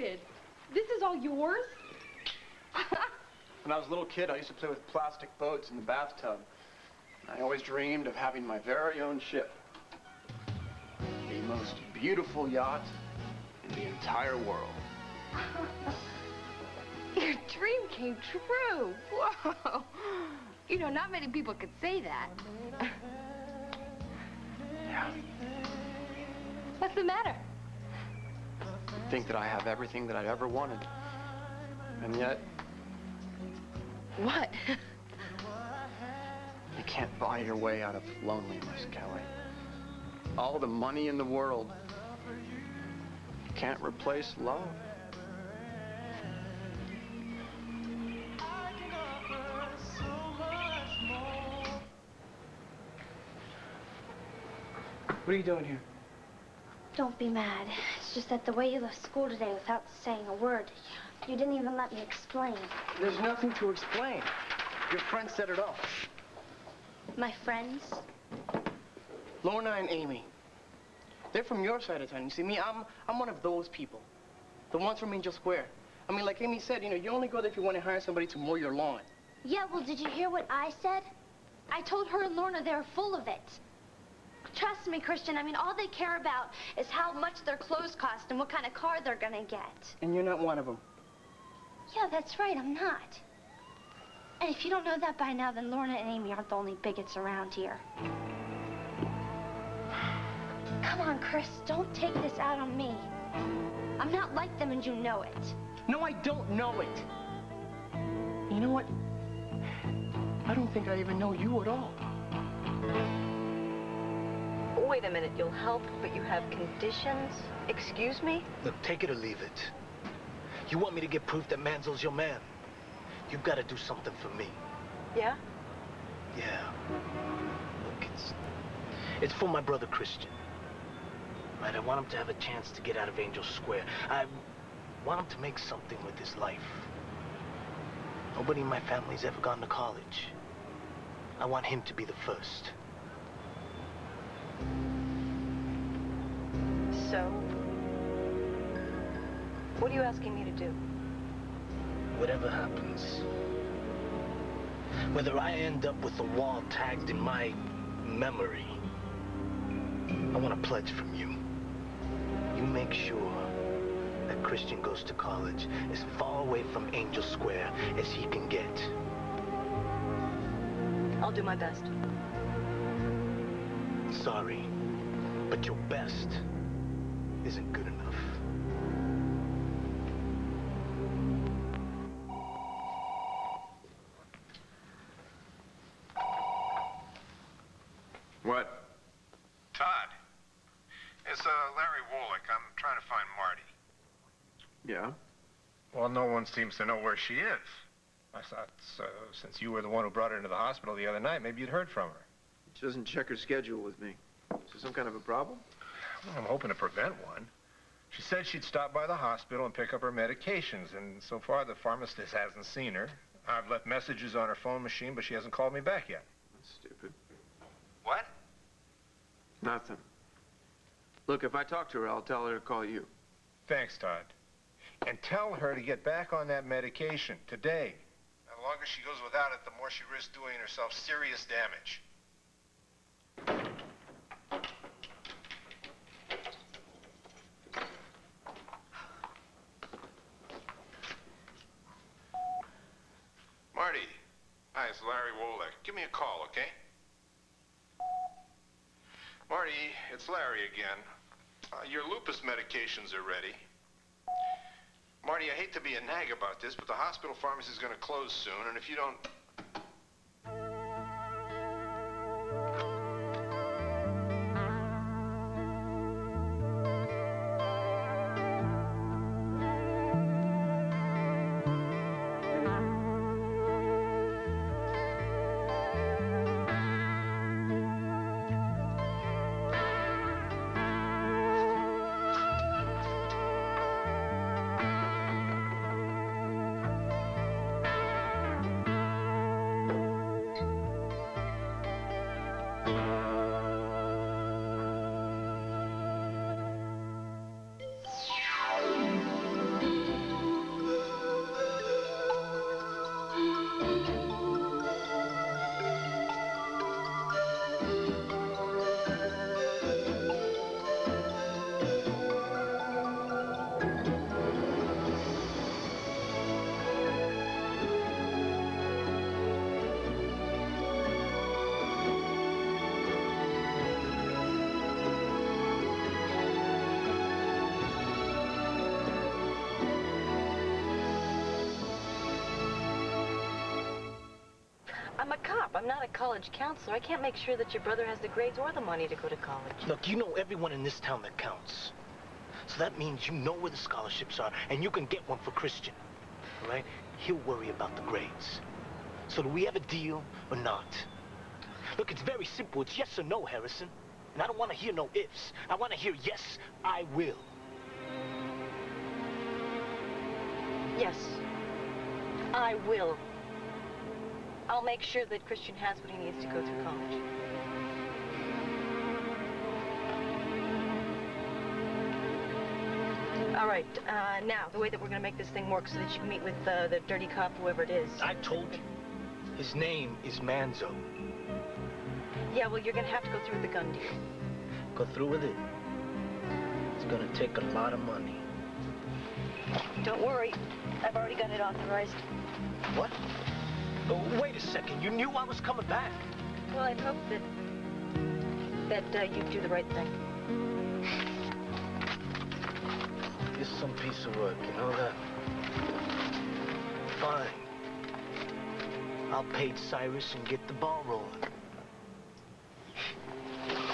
David, this is all yours? When I was a little kid, I used to play with plastic boats in the bathtub. I always dreamed of having my very own ship. The most beautiful yacht in the entire world. Your dream came true. Whoa. You know, not many people could say that. Yeah. What's the matter? I think that I have everything that I've ever wanted. And yet, What? you can't buy your way out of loneliness, Kelly. All the money in the world can't replace love. What are you doing here? Don't be mad. It's just that the way you left school today without saying a word, you didn't even let me explain. There's nothing to explain. Your friend said it all. My friends? Lorna and Amy. They're from your side of town. You see, me, I'm one of those people. The ones from Angel Square. I mean, like Amy said, you know, you only go there if you want to hire somebody to mow your lawn. Yeah, well, did you hear what I said? I told her and Lorna they were full of it. Trust me, Christian, I mean, all they care about is how much their clothes cost and what kind of car they're gonna get. And you're not one of them. Yeah, that's right, I'm not. And if you don't know that by now, then Lorna and Amy aren't the only bigots around here. Come on, Chris, don't take this out on me. I'm not like them and you know it. No, I don't know it. You know what? I don't think I even know you at all. Wait a minute, you'll help, but you have conditions? Excuse me? Look, take it or leave it. You want me to get proof that Manzel's your man? You've got to do something for me. Yeah? Yeah. Look, it's for my brother Christian. Right, I want him to have a chance to get out of Angel Square. I want him to make something with his life. Nobody in my family's ever gone to college. I want him to be the first. So, what are you asking me to do? Whatever happens, whether I end up with a wall tagged in my memory, I want a pledge from you. You make sure that Christian goes to college as far away from Angel Square as he can get. I'll do my best. Sorry, but your best isn't good enough. What? Todd. It's Larry Wolick. I'm trying to find Marty. Yeah? Well, no one seems to know where she is. I thought, since you were the one who brought her into the hospital the other night, maybe you'd heard from her. She doesn't check her schedule with me. Is there some kind of a problem? Well, I'm hoping to prevent one. She said she'd stop by the hospital and pick up her medications, and so far the pharmacist hasn't seen her. I've left messages on her phone machine, but she hasn't called me back yet. That's stupid. What? Nothing. Look, if I talk to her, I'll tell her to call you. Thanks, Todd. And tell her to get back on that medication today. The longer she goes without it, the more she risks doing herself serious damage. Marty. Hi, it's Larry Wolick. Give me a call, okay? Marty, it's Larry again. Your lupus medications are ready. Marty, I hate to be a nag about this, but the hospital pharmacy is going to close soon, and if you don't... I'm not a college counselor. I can't make sure that your brother has the grades or the money to go to college. Look, you know everyone in this town that counts. So that means you know where the scholarships are, and you can get one for Christian. All right? He'll worry about the grades. So do we have a deal or not? Look, it's very simple. It's yes or no, Harrison. And I don't want to hear no ifs. I want to hear yes, I will. Yes, I will. I'll make sure that Christian has what he needs to go through college. All right, now, the way that we're going to make this thing work so that you can meet with the dirty cop, whoever it is. I told you. His name is Manzo. Yeah, well, you're going to have to go through with the gun deal. Go through with it. It's going to take a lot of money. Don't worry. I've already got it authorized. What? Oh, wait a second. You knew I was coming back. Well, I'd hope that you'd do the right thing. This is some piece of work, you know that? Fine. I'll pay Cyrus and get the ball rolling.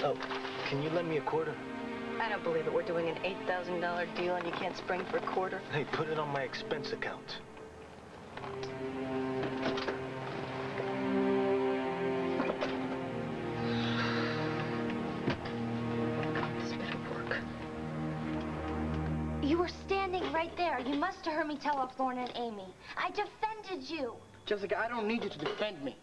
Oh, can you lend me a quarter? I don't believe it. We're doing an $8,000 deal and you can't spring for a quarter. Hey, put it on my expense account. This better work. You were standing right there. You must have heard me tell off Lorna and Amy. I defended you. Jessica, I don't need you to defend me.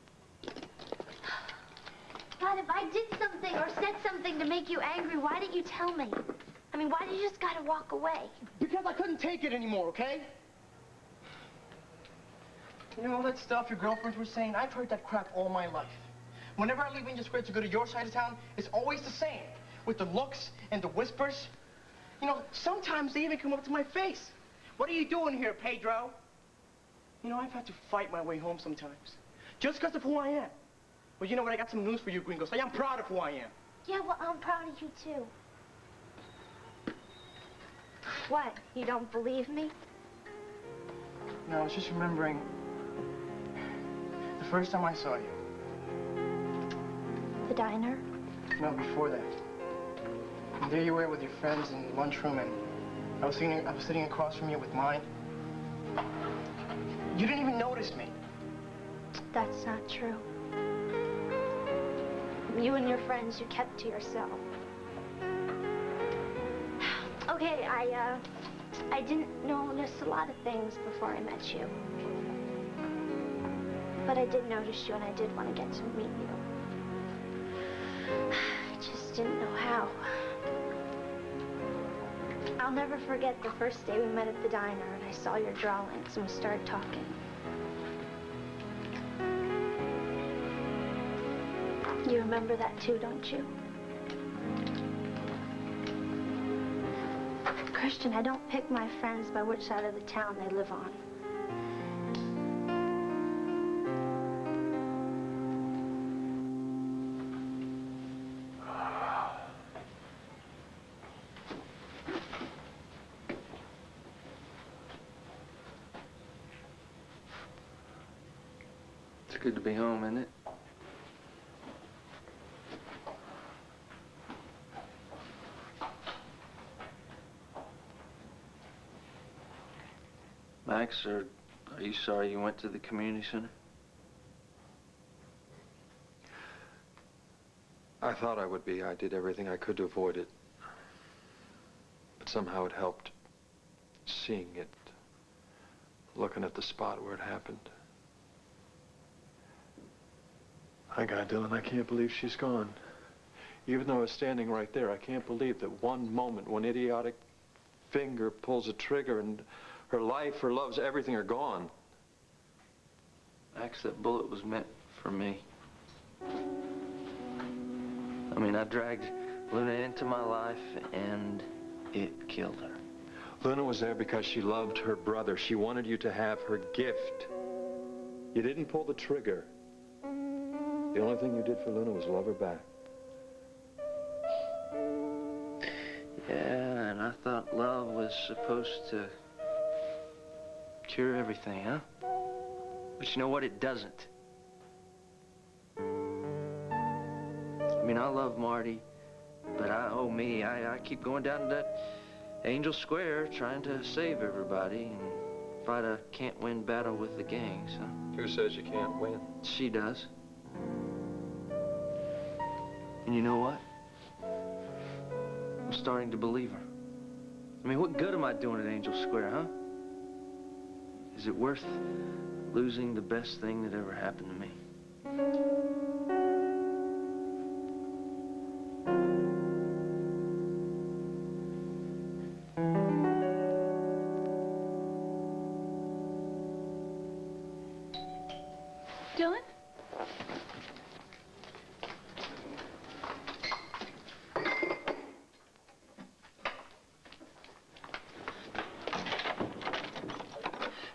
God, if I did something or said something to make you angry, why didn't you tell me? I mean, why did you just gotta walk away? Because I couldn't take it anymore, okay? You know all that stuff your girlfriends were saying? I've heard that crap all my life. Whenever I leave Angel Square to go to your side of town, it's always the same. With the looks and the whispers. You know, sometimes they even come up to my face. What are you doing here, Pedro? You know, I've had to fight my way home sometimes. Just because of who I am. Well, you know what? I got some news for you, Gringos. I am proud of who I am. Yeah, well, I'm proud of you, too. What? You don't believe me? No, I was just remembering the first time I saw you. The diner? No, before that. And there you were with your friends in the lunchroom, and I was sitting across from you with mine. You didn't even notice me. That's not true. You and your friends, you kept to yourself. Okay, I didn't notice a lot of things before I met you. But I did notice you, and I did want to get to meet you. I just didn't know how. I'll never forget the first day we met at the diner, and I saw your drawings, and we started talking. You remember that too, don't you? Christian, I don't pick my friends by which side of the town they live on. It's good to be home, isn't it? Max, are you sorry you went to the community center? I thought I would be. I did everything I could to avoid it. But somehow it helped. Seeing it. Looking at the spot where it happened. My God, Dylan, I can't believe she's gone. Even though I was standing right there, I can't believe that one moment, one idiotic finger pulls a trigger and her life, her loves, everything are gone. Max, that bullet was meant for me. I mean, I dragged Luna into my life, and it killed her. Luna was there because she loved her brother. She wanted you to have her gift. You didn't pull the trigger. The only thing you did for Luna was love her back. Yeah, and I thought love was supposed to cure everything, huh? But you know what? It doesn't. I love Marty, but I keep going down to that Angel Square trying to save everybody and fight a can't-win battle with the gangs. Huh? Who says you can't win? She does. And you know what? I'm starting to believe her. I mean, what good am I doing at Angel Square, huh? Is it worth losing the best thing that ever happened to me? Dylan?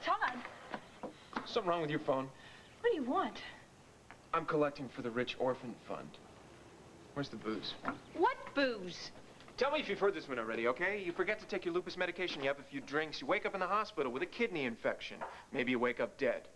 Todd, Something wrong with your phone? what do you want? I'm collecting for the Rich Orphan Fund. Where's the booze? What booze? Tell me if you've heard this one already, okay? You forget to take your lupus medication, you have a few drinks, you wake up in the hospital with a kidney infection. Maybe you wake up dead.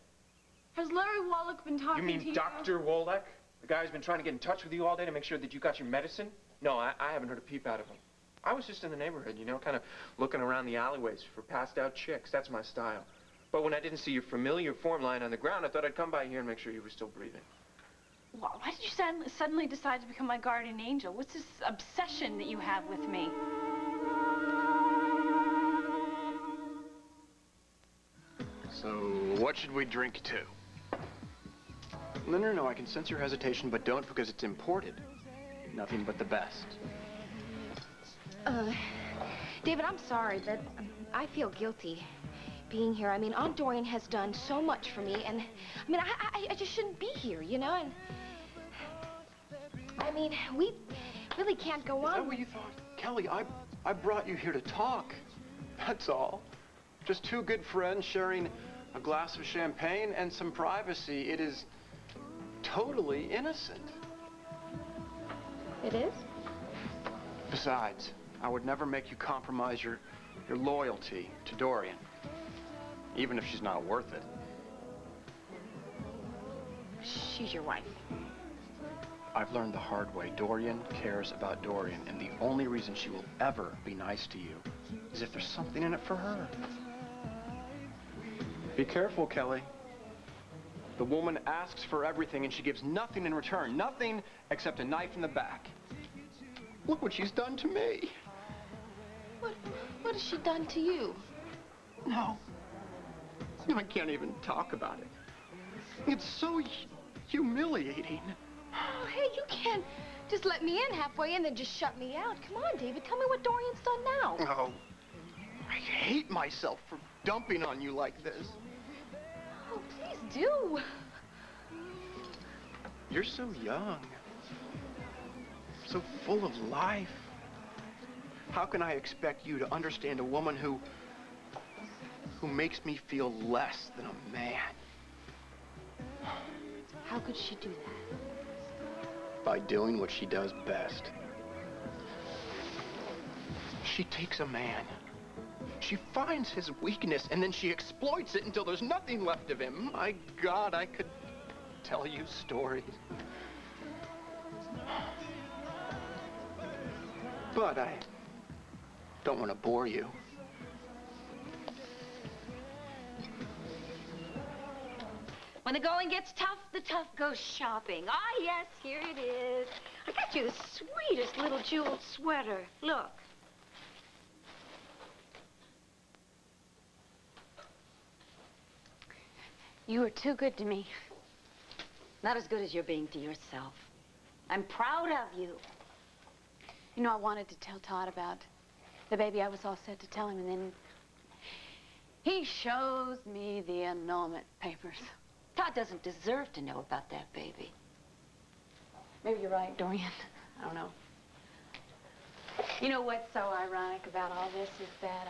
Has Larry Wallach been talking You to mean you? Dr. Wolek? The guy who's been trying to get in touch with you all day to make sure that you got your medicine? No, I haven't heard a peep out of him. I was just in the neighborhood, you know, kind of looking around the alleyways for passed out chicks. That's my style. But when I didn't see your familiar form lying on the ground, I thought I'd come by here and make sure you were still breathing. Why did you suddenly decide to become my guardian angel? What's this obsession that you have with me? So, what should we drink to? No, I can sense your hesitation, but don't because it's imported. Nothing but the best. David, I'm sorry, but I feel guilty being here. I mean, Aunt Dorian has done so much for me, and I mean, I just shouldn't be here, you know? And I mean, we really can't go on. Is that what you thought? Kelly, I brought you here to talk. That's all. Just two good friends sharing a glass of champagne and some privacy. It is totally innocent. It is? Besides, I would never make you compromise your loyalty to Dorian, even if she's not worth it. She's your wife. I've learned the hard way. Dorian cares about Dorian, and the only reason she will ever be nice to you is if there's something in it for her. Be careful, Kelly. The woman asks for everything, and she gives nothing in return. Nothing except a knife in the back. Look what she's done to me. What has she done to you? No. I can't even talk about it. It's so humiliating. Oh, hey, you can't just let me in halfway and then just shut me out. Come on, David, tell me what Dorian's done now. Oh, I hate myself for dumping on you like this. Oh, please do. You're so young. So full of life. How can I expect you to understand a woman who makes me feel less than a man? How could she do that? By doing what she does best. She takes a man. She finds his weakness, and then she exploits it until there's nothing left of him. My God, I could tell you stories. But I don't want to bore you. When the going gets tough, the tough goes shopping. Ah, yes, here it is. I got you the sweetest little jeweled sweater. Look. You are too good to me. Not as good as you're being to yourself. I'm proud of you. You know, I wanted to tell Todd about the baby. I was all set to tell him, and then he shows me the annulment papers. Todd doesn't deserve to know about that baby. Maybe you're right, Dorian. I don't know. You know what's so ironic about all this is that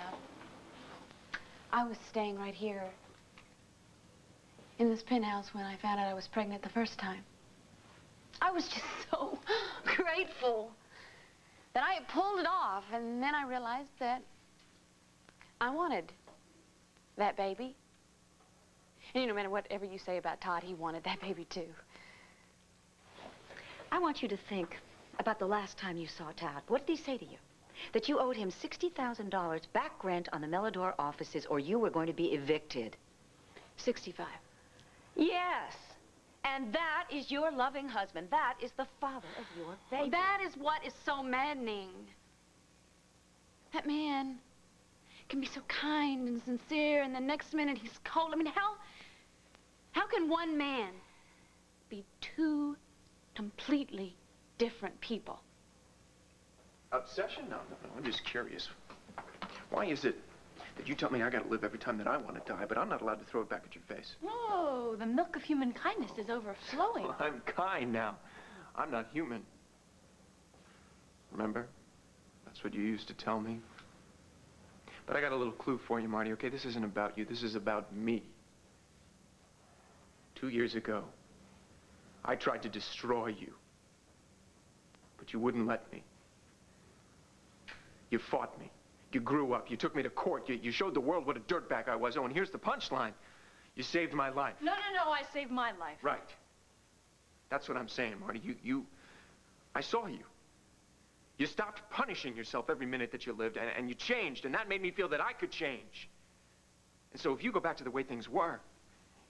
I was staying right here in this penthouse when I found out I was pregnant the first time. I was just so grateful that I had pulled it off, and then I realized that I wanted that baby. And no matter whatever you say about Todd, he wanted that baby too. I want you to think About the last time you saw Todd. What did he say to you? That you owed him $60,000 back rent on the Melodor offices or you were going to be evicted. 65. Yes. And that is your loving husband. That is the father of your baby. Well, that is what is so maddening. That man can be so kind and sincere, and the next minute he's cold. I mean, how can one man be two completely different people? Obsession? No. I'm just curious. Why is it that you tell me I gotta live every time that I want to die, but I'm not allowed to throw it back at your face? Oh, the milk of human kindness is overflowing. Well, I'm kind now. I'm not human. Remember? That's what you used to tell me. But I got a little clue for you, Marty, okay? This isn't about you. This is about me. 2 years ago, I tried to destroy you. But you wouldn't let me. You fought me. You grew up. You took me to court. You showed the world what a dirtbag I was. Oh, and here's the punchline. You saved my life. No, I saved my life. Right. That's what I'm saying, Marty. I saw you. You stopped punishing yourself every minute that you lived, and you changed, and that made me feel that I could change. And so if you go back to the way things were,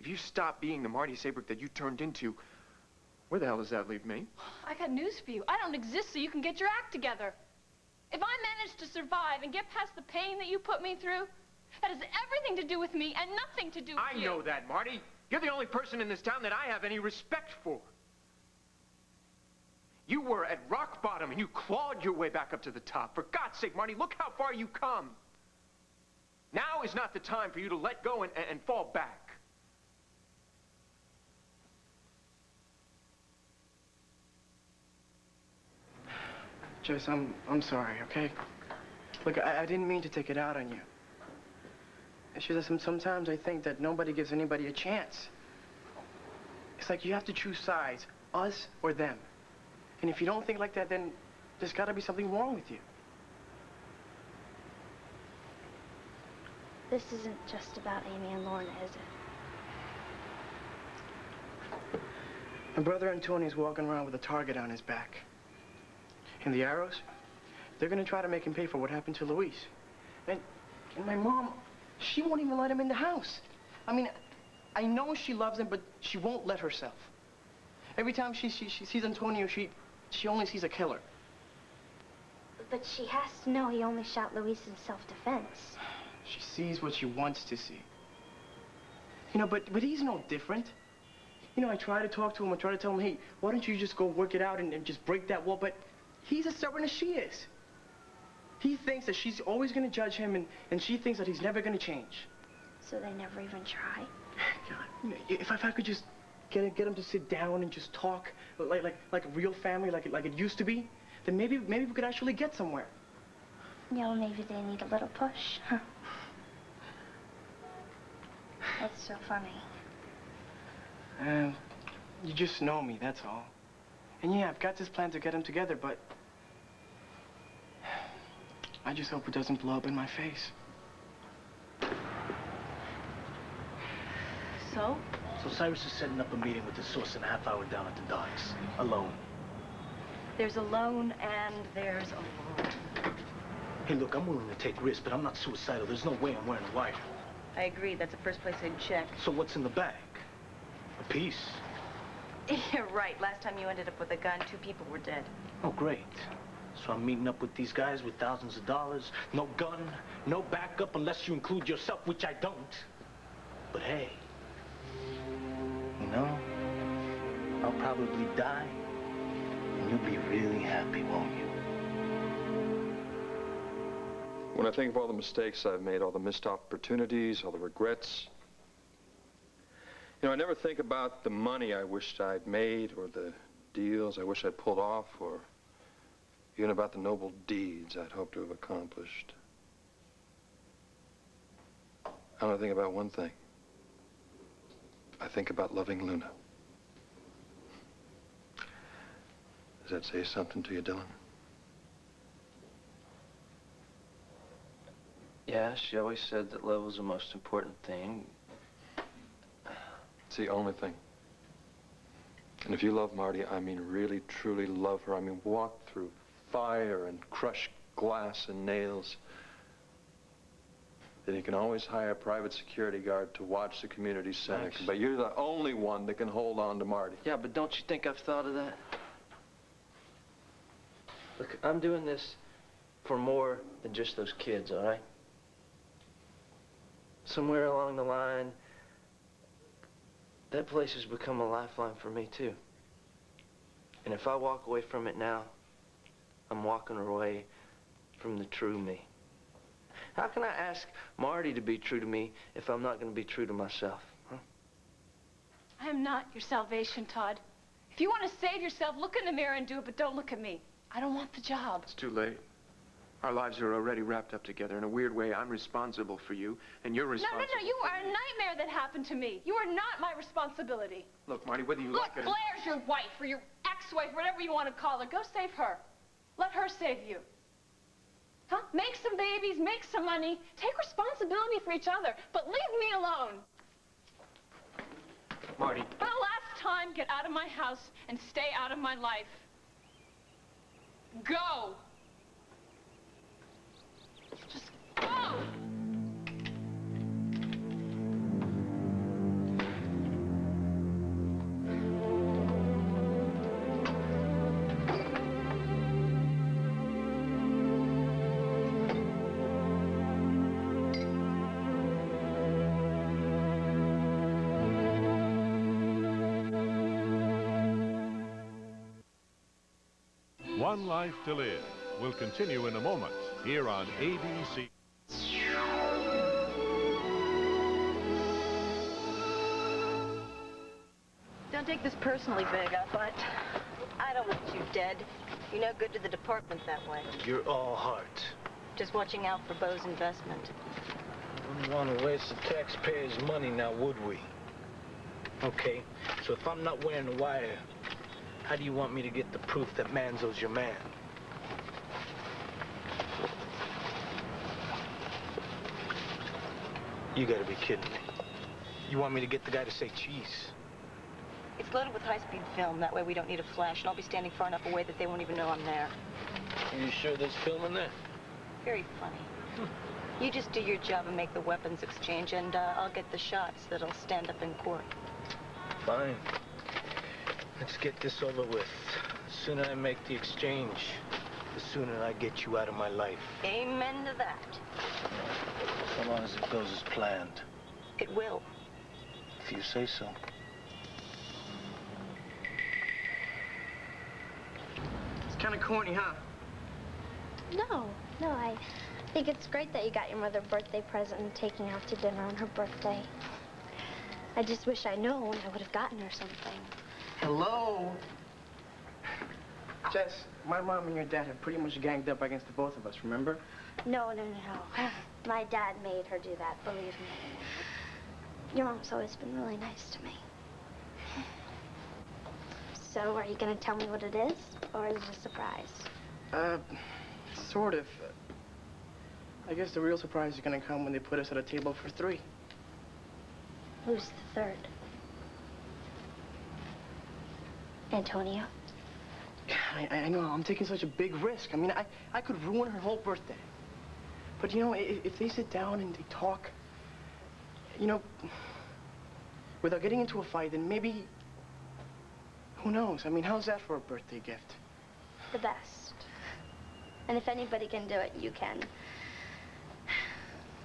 if you stop being the Marty Saybrook that you turned into, where the hell does that leave me? I got news for you. I don't exist so you can get your act together. If I manage to survive and get past the pain that you put me through, that has everything to do with me and nothing to do with you. I know that, Marty. You're the only person in this town that I have any respect for. You were at rock bottom and you clawed your way back up to the top. For God's sake, Marty, look how far you've come. Now is not the time for you to let go and fall back. Jess, I'm sorry, okay? Look, I didn't mean to take it out on you. It's just that sometimes I think that nobody gives anybody a chance. It's like you have to choose sides, us or them. And if you don't think like that, then there's got to be something wrong with you. This isn't just about Amy and Lorna, is it? My brother Antonio's walking around with a target on his back. And the arrows, they're going to try to make him pay for what happened to Luis. And my mom, she won't even let him in the house. I mean, I know she loves him, but she won't let herself. Every time she sees Antonio, she only sees a killer. But she has to know he only shot Luis in self-defense. She sees what she wants to see. You know, but he's no different. You know, I try to talk to him. I try to tell him, hey, why don't you just go work it out and just break that wall? But he's as stubborn as she is. He thinks that she's always going to judge him, and she thinks that he's never going to change. So they never even try? God, you know, if I could just get him to sit down and just talk like a real family, like it used to be, then maybe we could actually get somewhere. Yeah, well, maybe they need a little push, huh? That's so funny. You just know me, that's all. And yeah, I've got this plan to get them together, but I just hope it doesn't blow up in my face. So? So Cyrus is setting up a meeting with the source in a half hour down at the docks. Alone. There's a loan and there's a loan. Hey, look, I'm willing to take risks, but I'm not suicidal. There's no way I'm wearing a wire. I agree. That's the first place I'd check. So what's in the bag? A piece? You're right. Last time you ended up with a gun, 2 people were dead. Oh, great. So I'm meeting up with these guys with thousands of dollars. No gun, no backup unless you include yourself, which I don't. But hey, you know, I'll probably die, and you'll be really happy, won't you? When I think of all the mistakes I've made, all the missed opportunities, all the regrets, you know, I never think about the money I wished I'd made or the deals I wish I'd pulled off or even about the noble deeds I'd hoped to have accomplished. I only think about one thing. I think about loving Luna. Does that say something to you, Dylan? Yeah, she always said that love was the most important thing. It's the only thing. And if you love Marty, I mean really, truly love her, I mean walk through fire and crush glass and nails, then you can always hire a private security guard to watch the community center. Thanks. But you're the only one that can hold on to Marty. Yeah, but don't you think I've thought of that? Look, I'm doing this for more than just those kids, all right? Somewhere along the line, that place has become a lifeline for me, too. And if I walk away from it now, I'm walking away from the true me. How can I ask Marty to be true to me if I'm not going to be true to myself? Huh? I am not your salvation, Todd. If you want to save yourself, look in the mirror and do it, but don't look at me. I don't want the job. It's too late. Our lives are already wrapped up together. In a weird way, I'm responsible for you, and you're responsible. No, you are a nightmare that happened to me. You are not my responsibility. Look, Marty, whether you Look, like it or... Blair's your wife, or your ex-wife, whatever you want to call her. Go save her. Let her save you. Huh? Make some babies, make some money, take responsibility for each other, but leave me alone. Marty. For the last time, get out of my house and stay out of my life. Go! Just go! One Life to Live will continue in a moment here on ABC. Don't take this personally, Vega, but I don't want you dead. You're no good to the department that way. You're all heart. Just watching out for Bo's investment. Wouldn't want to waste the taxpayers' money now, would we? Okay, so if I'm not wearing the wire, how do you want me to get the proof that Manzo's your man? You gotta be kidding me. You want me to get the guy to say cheese? It's loaded with high-speed film. That way we don't need a flash, and I'll be standing far enough away that they won't even know I'm there. Are you sure there's film in there? Very funny. You just do your job and make the weapons exchange, and I'll get the shots that'll stand up in court. Fine. Let's get this over with. The sooner I make the exchange, the sooner I get you out of my life. Amen to that. So long as it goes as planned. It will. If you say so. It's kind of corny, huh? No, I think it's great that you got your mother a birthday present and taking her out to dinner on her birthday. I just wish I'd known. I would have gotten her something. Hello? Jess, my mom and your dad have pretty much ganged up against the both of us, remember? No. My dad made her do that, believe me. Your mom's always been really nice to me. So, are you going to tell me what it is, or is it a surprise? Sort of. I guess the real surprise is going to come when they put us at a table for 3. Who's the third? Antonio? I know, I'm taking such a big risk. I mean, I could ruin her whole birthday. But, you know, if they sit down and they talk, you know, without getting into a fight, then maybe, who knows? I mean, how's that for a birthday gift? The best. And if anybody can do it, you can.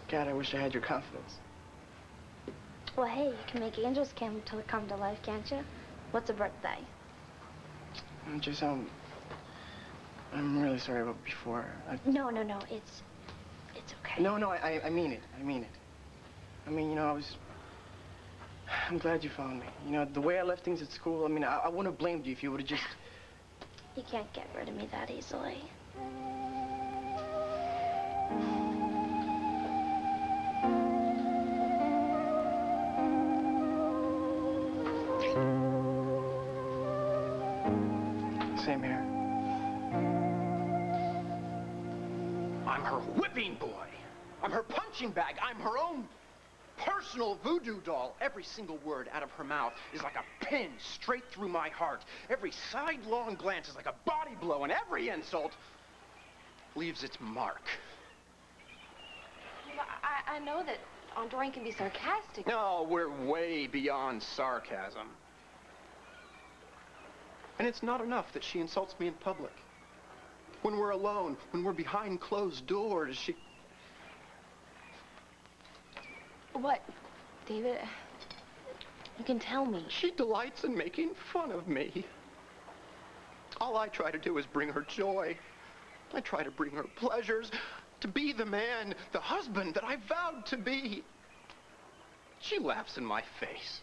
God, I wish I had your confidence. Well, hey, you can make angels come to life, can't you? What's a birthday? I'm really sorry about before. No, it's okay. No, I mean it. I mean, you know, I'm glad you found me. You know, the way I left things at school, I mean, I wouldn't have blamed you if you would have just... You can't get rid of me that easily. Same here. I'm her whipping boy. I'm her punching bag. I'm her own personal voodoo doll. Every single word out of her mouth is like a pin straight through my heart. Every sidelong glance is like a body blow, and every insult leaves its mark. Well, I know that Aunt Doreen can be sarcastic. No, we're way beyond sarcasm. And it's not enough that she insults me in public. When we're alone, when we're behind closed doors, she... What, David? You can tell me. She delights in making fun of me. All I try to do is bring her joy. I try to bring her pleasures, to be the man, the husband that I vowed to be. She laughs in my face.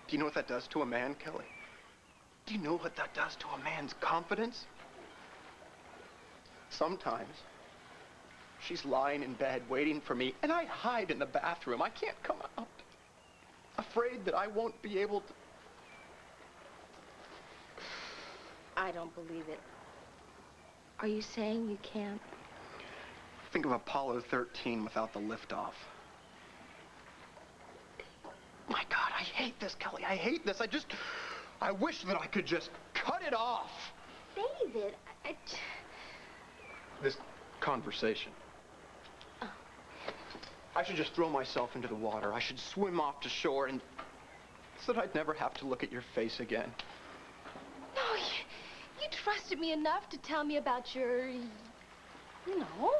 Do you know what that does to a man, Kelly? Do you know what that does to a man's confidence? Sometimes she's lying in bed waiting for me, and I hide in the bathroom. I can't come out, afraid that I won't be able to... I don't believe it. Are you saying you can't? Think of Apollo 13 without the liftoff. My God, I hate this, Kelly. I hate this. I wish that I could just cut it off. David, This conversation. I should just throw myself into the water. I should swim off to shore and so that I'd never have to look at your face again. No, you trusted me enough to tell me about your... You know.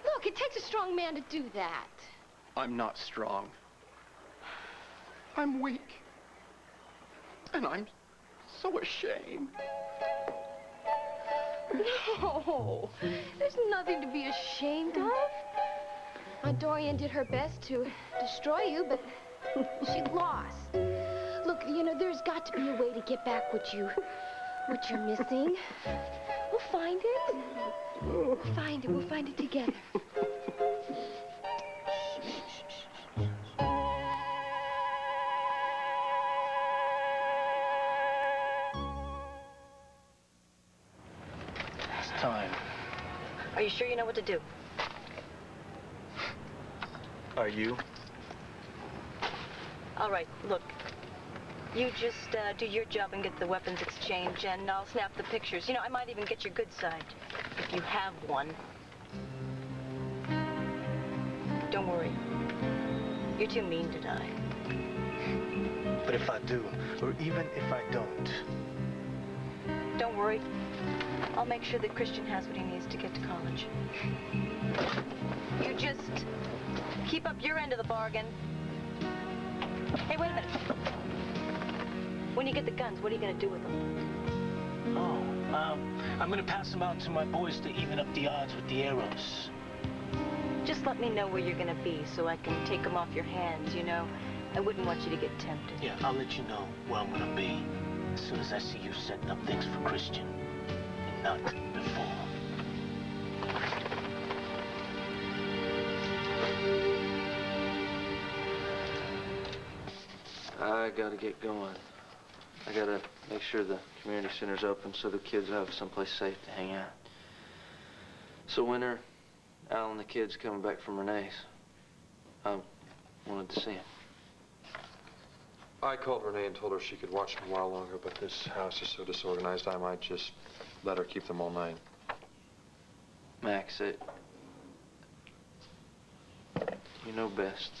Look, it takes a strong man to do that. I'm not strong. I'm weak. And I'm so ashamed. No, there's nothing to be ashamed of. Aunt Dorian did her best to destroy you, but she lost. Look, you know, there's got to be a way to get back what you're missing. We'll find it. We'll find it together. Time. Are you sure you know what to do? Are you? All right, look. You just do your job and get the weapons exchange, and I'll snap the pictures. You know, I might even get your good side, if you have one. Don't worry. You're too mean to die. But if I do, or even if I don't... Don't worry. I'll make sure that Christian has what he needs to get to college. You just keep up your end of the bargain. Hey, wait a minute. When you get the guns, what are you going to do with them? Oh, I'm going to pass them out to my boys to even up the odds with the arrows. Just let me know where you're going to be so I can take them off your hands, you know. I wouldn't want you to get tempted. Yeah, I'll let you know where I'm going to be as soon as I see you setting up things for Christian. And not before. I gotta get going. I gotta make sure the community center's open so the kids have someplace safe to hang out. So Winter, Al and the kids coming back from Renee's. I wanted to see him. I called Renee and told her she could watch them a while longer, but this house is so disorganized, I might just let her keep them all night. Max, you know best.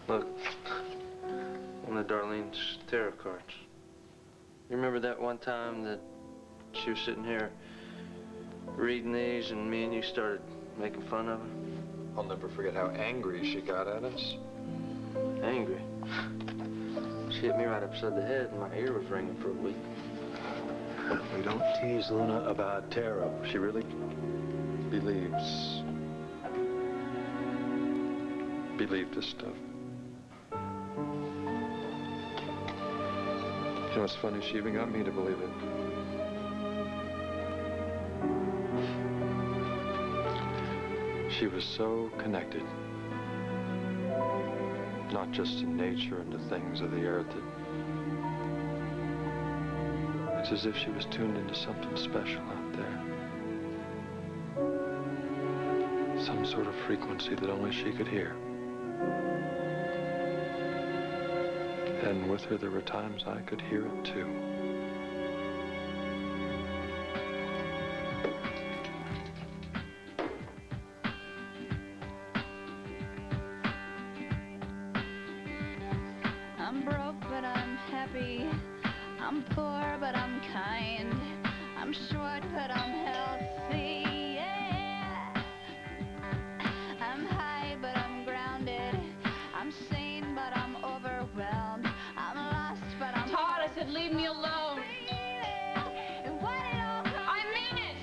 Look, one of Darlene's tarot cards. You remember that one time that she was sitting here reading these and me and you started making fun of her? I'll never forget how angry she got at us. Angry? She hit me right upside the head and my ear was ringing for a week. We don't tease Luna about tarot. She really believes this stuff. You know, it's funny, she even got me to believe it. She was so connected. not just in nature and the things of the earth. It's as if she was tuned into something special out there. Some sort of frequency that only she could hear. And with her, there were times I could hear it too. I'm broke, but I'm happy. I'm poor, but I'm kind. I'm short, but I'm healthy. Yeah. I'm high, but I'm grounded. I'm sane, but I'm overwhelmed. I'm lost, but I'm... Todd, I said leave me alone. I mean it.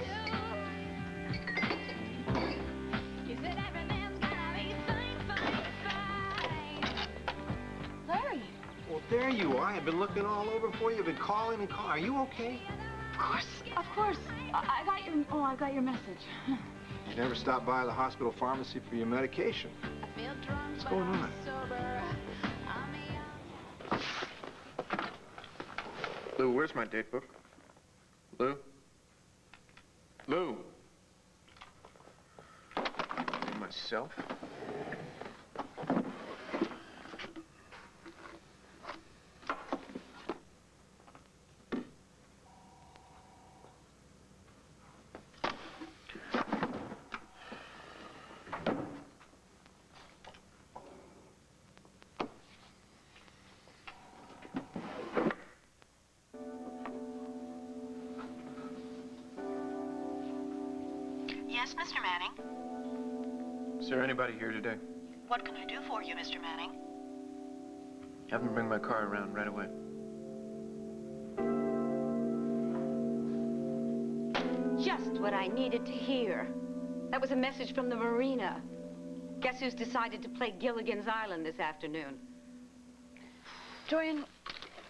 Larry. Well, there you are. I've been looking all over for you. I've been calling and calling. Are you okay? Of course. I got your message. You never stopped by the hospital pharmacy for your medication. What's going on? Lou, where's my date book? Lou? Lou? Myself? Yes, Mr. Manning? Is there anybody here today? What can I do for you, Mr. Manning? Have them bring my car around right away. Just what I needed to hear. That was a message from the marina. Guess who's decided to play Gilligan's Island this afternoon? Dorian,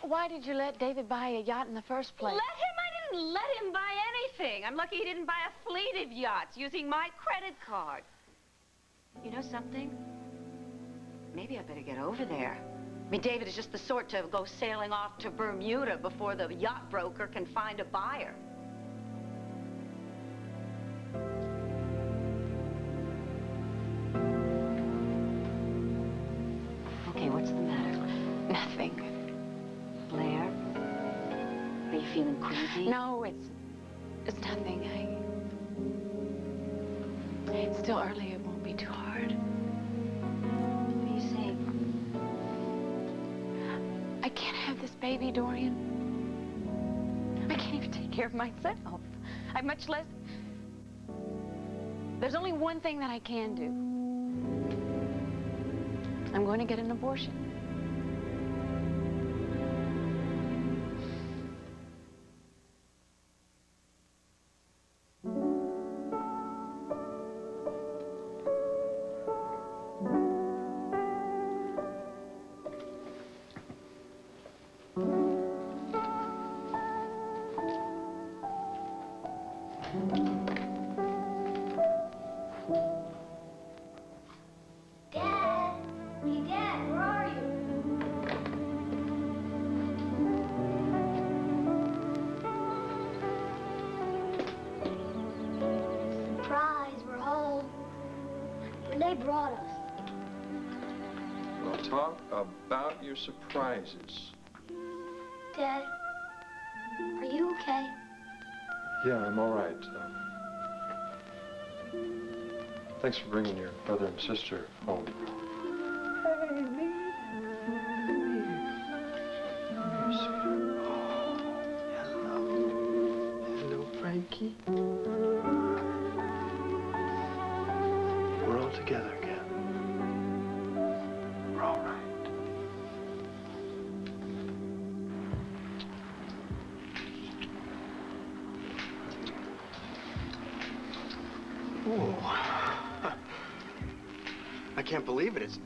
why did you let David buy a yacht in the first place? Let him? I didn't let him buy anything. I'm lucky he didn't buy a fleet of yachts using my credit card. You know something? Maybe I better get over there. I mean, David is just the sort to go sailing off to Bermuda before the yacht broker can find a buyer. Okay, what's the matter? Nothing. Blair? Are you feeling queasy? No, it's nothing. It's still early. It won't be too hard. What are you saying? I can't have this baby, Dorian. I can't even take care of myself. I much less... There's only one thing that I can do. I'm going to get an abortion. They brought us. Well, talk about your surprises. Dad, are you okay? Yeah, I'm all right. Thanks for bringing your brother and sister home. Hello, Frankie. We're all together again. We're all right. Whoa. I can't believe it. It's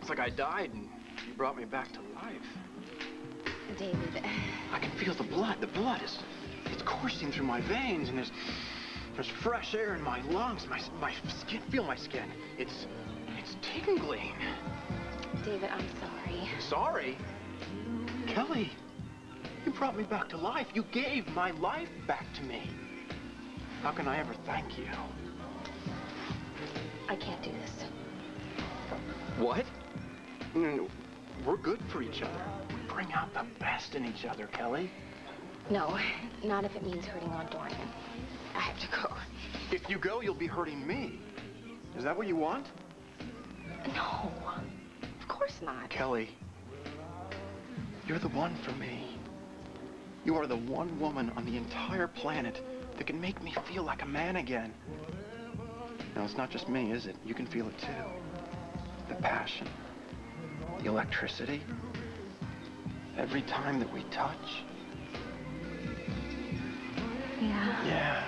like I died and you brought me back to life. David. I can feel the blood. The blood is, it's coursing through my veins, and there's fresh air in my lungs. My skin, feel my skin. It's tingling. David, I'm sorry. Sorry? Kelly, you brought me back to life. You gave my life back to me. How can I ever thank you? I can't do this. What? We're good for each other. We bring out the best in each other, Kelly. No, not if it means hurting Aunt Dorian. I have to go. If you go, you'll be hurting me. Is that what you want? No, of course not. Kelly, you're the one for me. You are the one woman on the entire planet that can make me feel like a man again. Now, it's not just me, is it? You can feel it too. The passion, the electricity. Every time that we touch. Yeah. Yeah.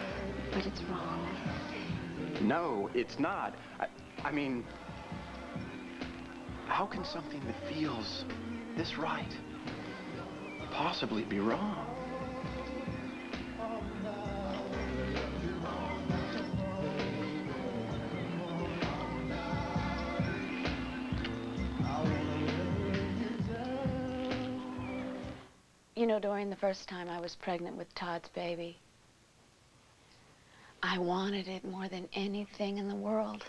But it's wrong. No, it's not. I mean, how can something that feels this right possibly be wrong? You know, Dorian, the first time I was pregnant with Todd's baby, I wanted it more than anything in the world.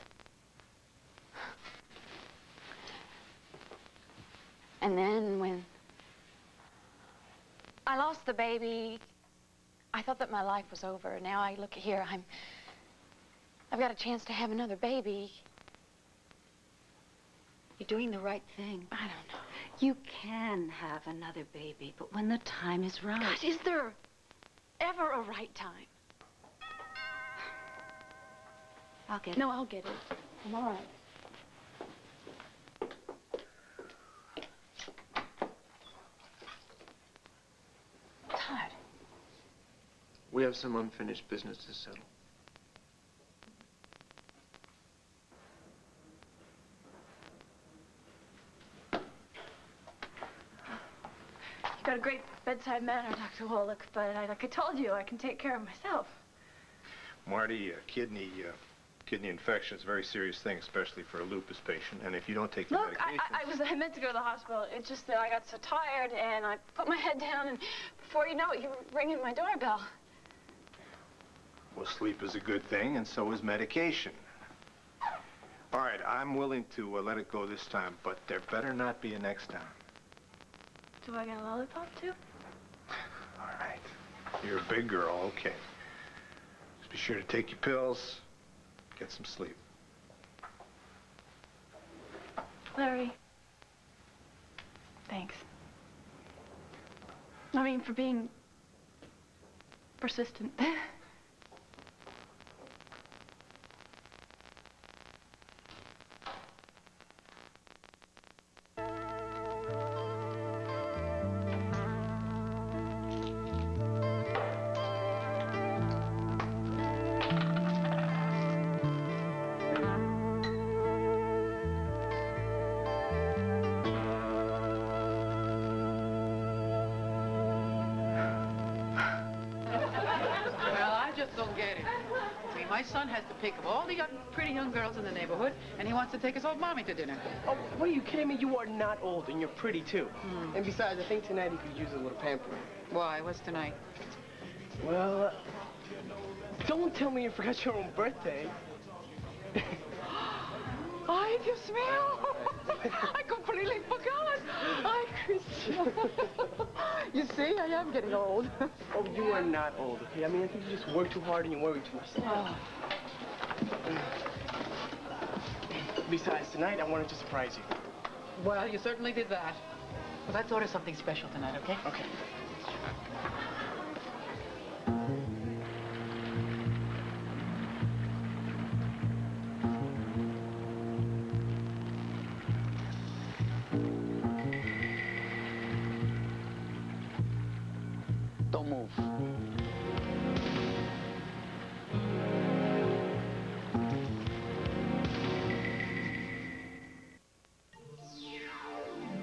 And then when I lost the baby, I thought that my life was over. Now I look here, I've got a chance to have another baby. You're doing the right thing. I don't know. You can have another baby, but when the time is right. God, is there ever a right time? I'll get it. No, I'll get it. I'm all right. Todd. We have some unfinished business to settle. You've got a great bedside manner, Dr. Wallach, but like I told you, I can take care of myself. Marty, kidney infection is a very serious thing, especially for a lupus patient. And if you don't take your Look, medication... I meant to go to the hospital. It's just that I got so tired, and I put my head down, and before you know it, you were ringing my doorbell. Well, sleep is a good thing, and so is medication. All right, I'm willing to let it go this time, but there better not be a next time. Do I get a lollipop, too? All right. You're a big girl, okay. Just be sure to take your pills, get some sleep. Larry. Thanks. I mean, for being persistent. Don't get it. See, my son has to pick of all the pretty young girls in the neighborhood, and he wants to take his old mommy to dinner. Oh, what are you kidding me? You are not old, and you're pretty, too. And besides, I think tonight he could use a little pampering. Why? What's tonight? Well, don't tell me you forgot your own birthday. Ay, Dios mío! I completely forgot. Ay, Christian. You see, I am getting old. Oh, you are not old, okay? I mean, I think you just work too hard and you worry too much. Oh. Besides, tonight I wanted to surprise you. Well, you certainly did that. But let's order something special tonight, okay? Okay. Don't move.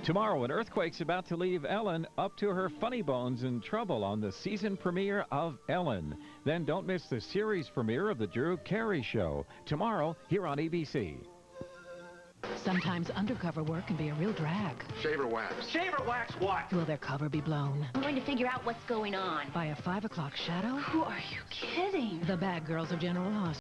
Tomorrow, an earthquake's about to leave Ellen up to her funny bones in trouble on the season premiere of Ellen. Then don't miss the series premiere of The Drew Carey Show tomorrow here on ABC. Sometimes undercover work can be a real drag. Shaver wax. Shaver wax what? Will their cover be blown? I'm going to figure out what's going on. By a 5 o'clock shadow? Who are you kidding? The bad girls of General Hospital.